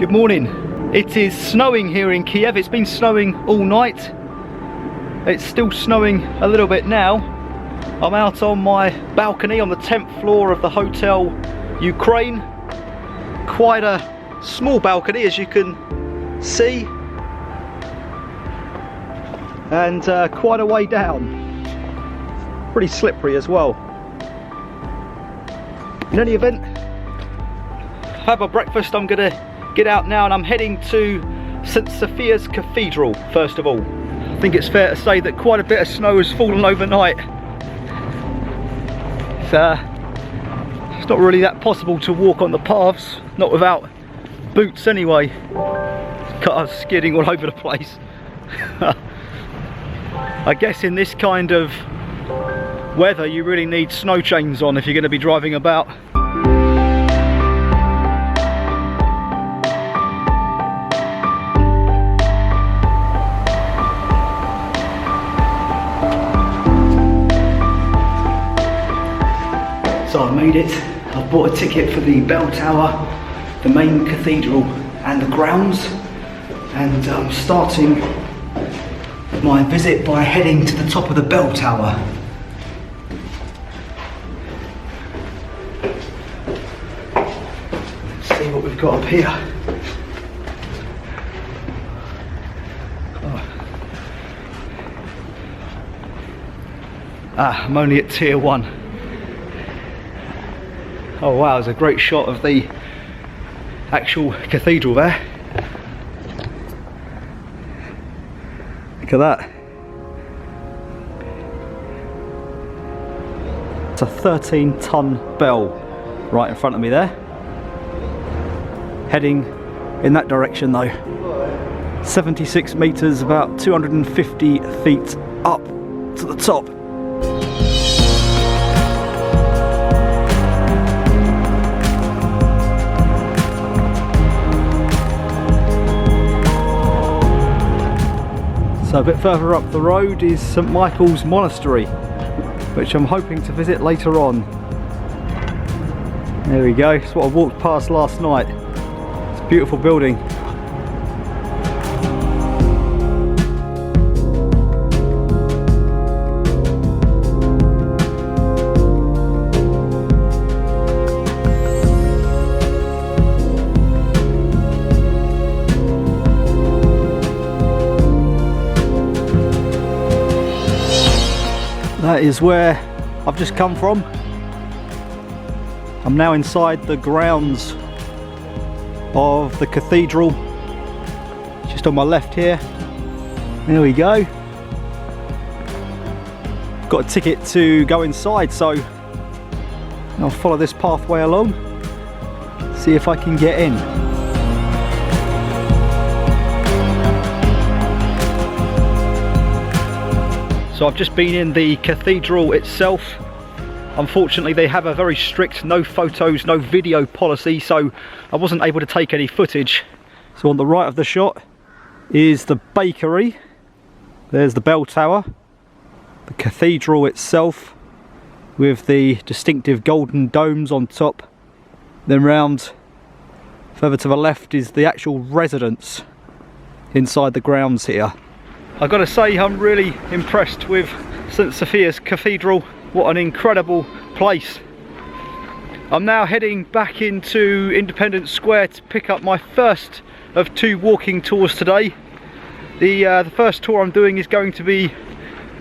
Good morning. It is snowing here in Kiev. It's been snowing all night. It's still snowing a little bit now. I'm out on my balcony on the 10th floor of the Hotel Ukraine. Quite a small balcony, as you can see, and quite a way down. Pretty slippery as well. In any event, have a breakfast. I'm gonna get out now and I'm heading to St Sophia's Cathedral first of all. I think it's fair to say that quite a bit of snow has fallen overnight. It's not really that possible to walk on the paths, not without boots anyway. Cars skidding all over the place. I guess in this kind of weather you really need snow chains on if you're going to be driving about. So I've made it. I've bought a ticket for the bell tower, the main cathedral and the grounds, and I'm starting my visit by heading to the top of the bell tower. Let's see what we've got up here. I'm only at tier 1. Oh wow, there's a great shot of the actual cathedral there. Look at that. It's a 13-ton bell right in front of me there. Heading in that direction though. 76 meters, about 250 feet up to the top. So a bit further up the road is St Michaels Monastery, which I'm hoping to visit later on. There we go, it's what I walked past last night. It's a beautiful building. That is where I've just come from. I'm now inside the grounds of the cathedral, just on my left here. There we go. Got a ticket to go inside, so I'll follow this pathway along, see if I can get in. So I've just been in the cathedral itself. Unfortunately they have a very strict no photos, no video policy, so I wasn't able to take any footage. So on the right of the shot is the bakery. There's the bell tower, the cathedral itself with the distinctive golden domes on top. Then round further to the left is the actual residence inside the grounds here. I've got to say I'm really impressed with St Sophia's Cathedral. What an incredible place. I'm now heading back into Independence Square to pick up my first of 2 walking tours today. The first tour I'm doing is going to be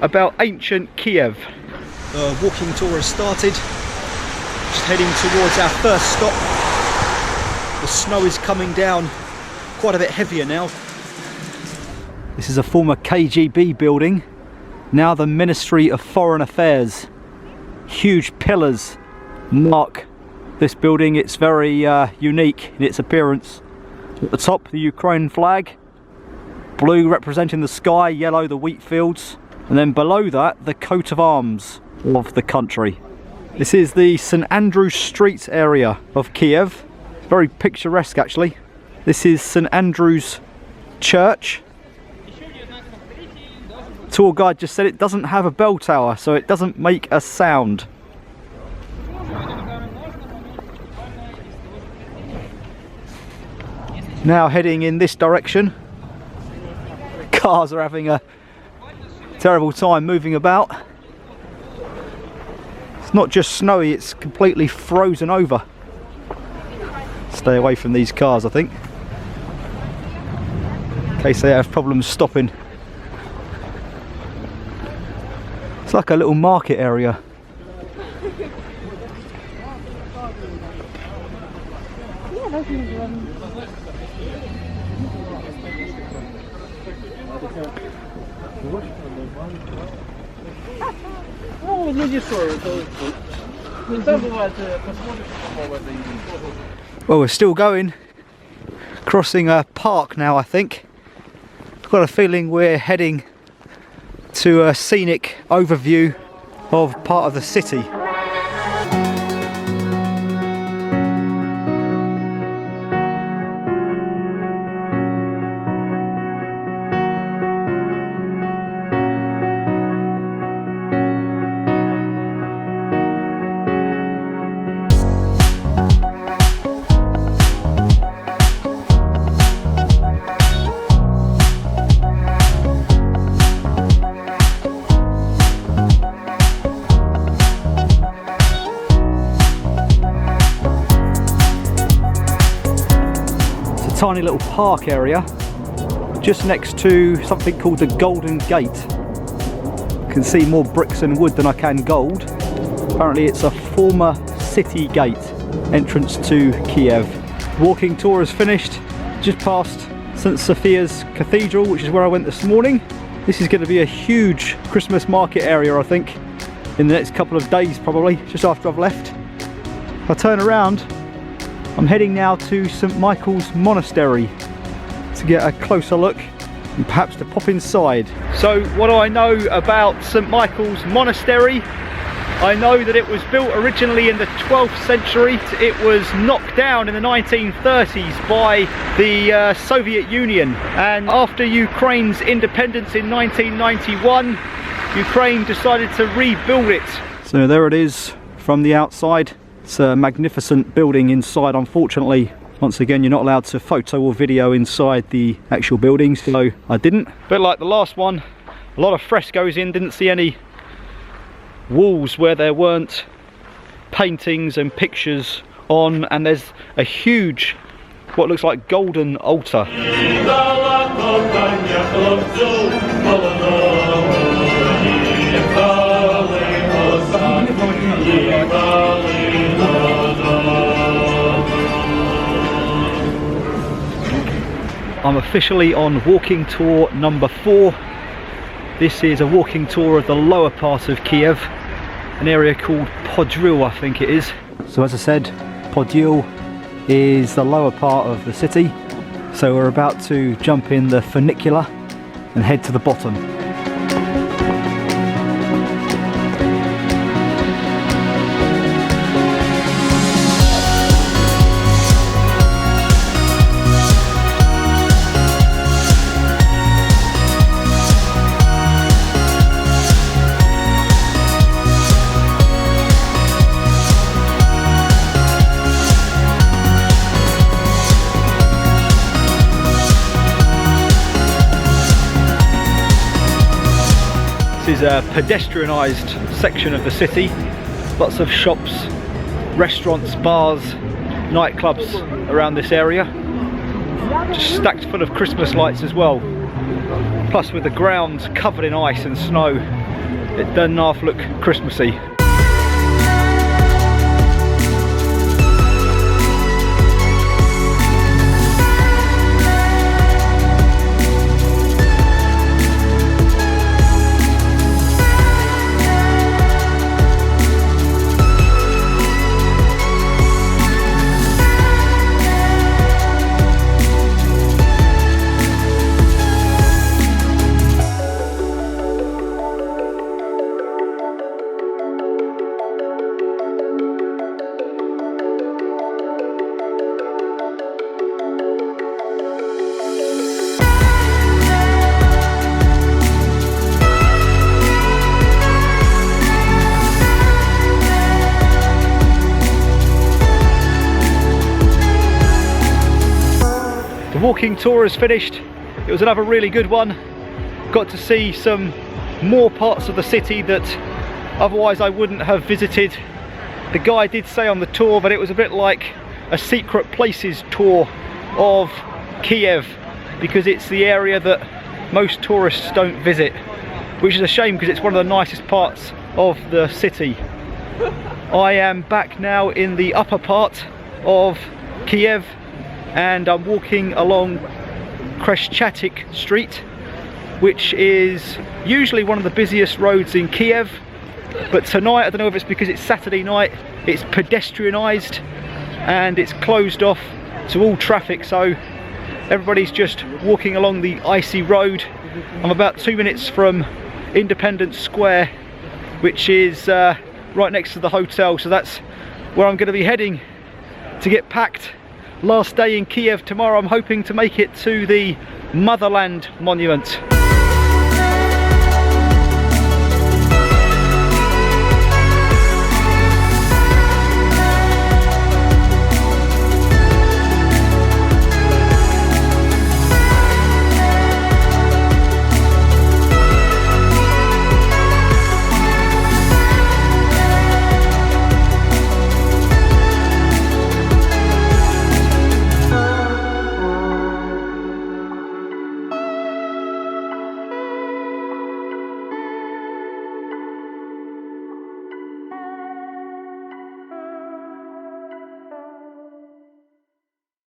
about ancient Kiev. The walking tour has started. Just heading towards our first stop. The snow is coming down quite a bit heavier now. This is a former KGB building, now the Ministry of Foreign Affairs. Huge pillars mark this building. It's very unique in its appearance. At the top, the Ukraine flag, blue representing the sky, yellow the wheat fields, and then below that the coat of arms of the country. This is the St Andrew's Street area of Kiev. It's very picturesque actually. This is St Andrew's Church. Tour guide just said it doesn't have a bell tower, so it doesn't make a sound. Now heading in this direction. Cars are having a terrible time moving about. It's not just snowy, it's completely frozen over. Stay away from these cars, I think, in case they have problems stopping. It's like a little market area. Well, we're still going, crossing a park now, I think. I've got a feeling we're heading to a scenic overview of part of the city. Tiny little park area just next to something called the Golden Gate. You can see more bricks and wood than I can gold. Apparently it's a former city gate entrance to Kiev. Walking tour is finished, just past St Sophia's Cathedral, which is where I went this morning. This is going to be a huge Christmas market area, I think, in the next couple of days, probably just after I've left. If I turn around, I'm heading now to St Michaels Monastery to get a closer look and perhaps to pop inside. So what do I know about St Michaels Monastery? I know that it was built originally in the 12th century. It was knocked down in the 1930s by the Soviet Union, and after Ukraine's independence in 1991, Ukraine decided to rebuild it. So there it is from the outside. It's a magnificent building inside. Unfortunately, once again, you're not allowed to photo or video inside the actual buildings, so I didn't. But like the last one, a lot of frescoes in, didn't see any walls where there weren't paintings and pictures on, and there's a huge, what looks like golden altar. I'm officially on walking tour number 4. This is a walking tour of the lower part of Kiev, an area called Podil, I think it is. So as I said, Podil is the lower part of the city. So we're about to jump in the funicular and head to the bottom. This is a pedestrianised section of the city. Lots of shops, restaurants, bars, nightclubs around this area. Just stacked full of Christmas lights as well. Plus with the ground covered in ice and snow, it doesn't half look Christmassy. walking tour is finished. It was another really good one. Got to see some more parts of the city that otherwise I wouldn't have visited. The guy did say on the tour that it was a bit like a secret places tour of Kiev, because it's the area that most tourists don't visit, which is a shame because it's one of the nicest parts of the city. I am back now in the upper part of Kiev and I'm walking along Khreschatyk Street, which is usually one of the busiest roads in Kiev, but tonight, I don't know if it's because it's Saturday night, it's pedestrianised and it's closed off to all traffic, so everybody's just walking along the icy road. I'm about 2 minutes from Independence Square, which is right next to the hotel, so that's where I'm going to be heading to get packed. Last day in Kiev tomorrow. I'm hoping to make it to the Motherland Monument.